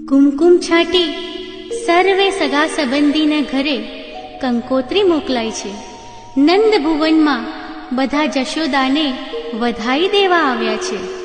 કુમકુમ છાંટી સર્વે સગા સંબંધીને ઘરે કંકોત્રી મોકલાય છે. નંદ ભુવનમાં બધા જશોદાને વધાઈ દેવા આવ્યા છે.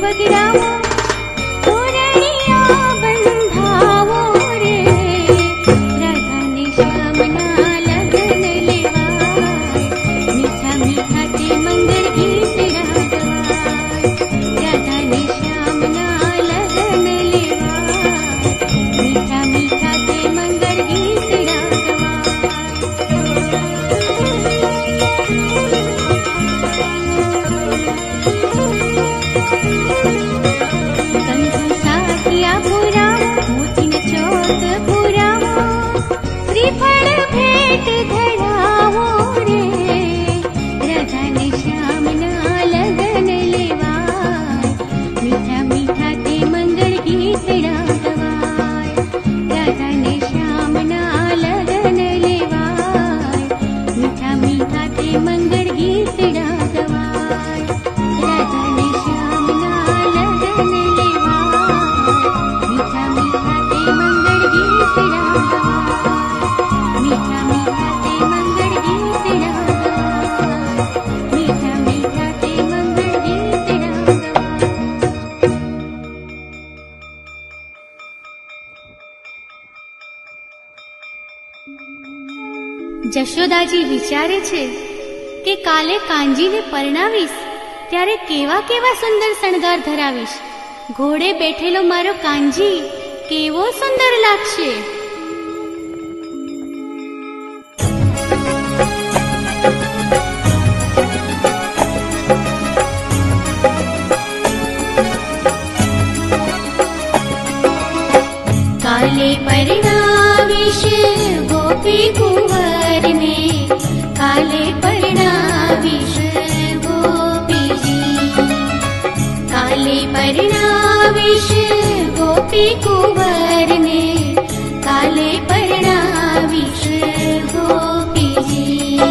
बगिरावो, पुरणिया बंधावो रे। જશોદાજી વિચારે છે કે કાલે કાંજીને પરણાવીશ ત્યારે કેવા કેવા સુંદર શણગાર ધરાવીશ. ઘોડે બેઠેલો મારો કાંજી કેવો સુંદર લાગશે. કાલે પરણાવીશ ગોપી કુંવરને, કાલે પરણાવીશ ગોપીજી, કાલે પરણાવીશ ગોપી કુંવરને, કાલે પરણાવીશ ગોપીજી.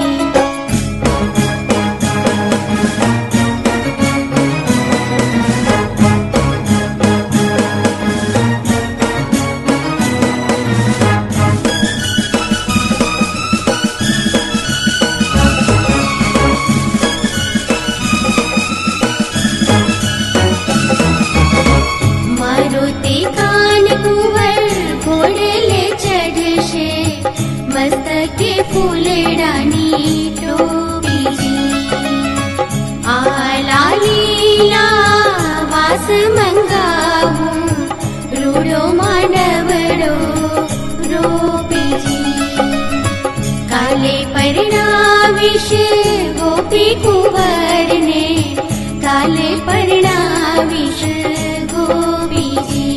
મસ્તકે ફૂલડાની ટોપીજી, આલા લીલા વાસ મંગાવું, રૂડો માંડવડો રોપીજી. કાલે પરણાવીશ ગોપી કુંવરને, કાલે પરણાવીશ ગોપીજી.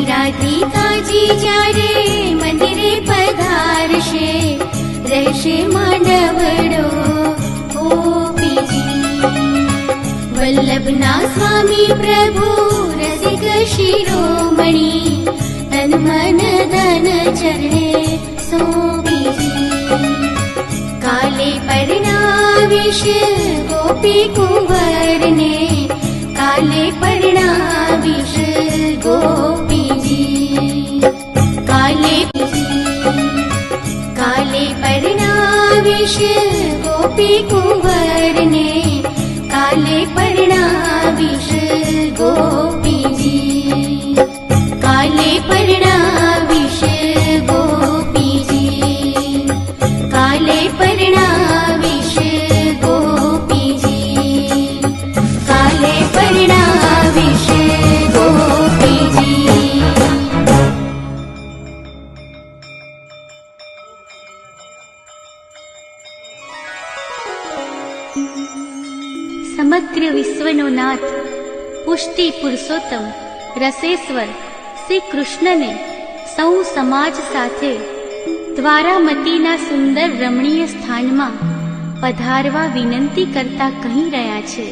રાધિકાજી જ્યારે મંદિરે પધારશે, રહેશે માંડવડો ગોપીજી. વલ્લભના સ્વામી પ્રભુ રસિક શિરોમણી, તન મન ધન ચરણે સોંપીજી. કાલે પરણાવીશ ગોપી કુંવરને, કાલે પરણાવીશ ગોપીજી, કાલે કાલે પરણાવીશ ગોપી કુંવરને, કાલે પરણાવીશ ગોપીજી, કાલે પરણાવીશ ગોપીજી, કાલે પરણાવીશ ગોપીજી, કાલે પરણાવીશ ગોપીજી. સમગ્ર વિશ્વનો નાથ, પુષ્ટિ પુરુષોત્તમ, રસેશ્વર શ્રી કૃષ્ણને સૌ સમાજ સાથે દ્વારામતીના સુંદર રમણીય સ્થાનમાં પધારવા વિનંતી કરતા કહી રહ્યા છે.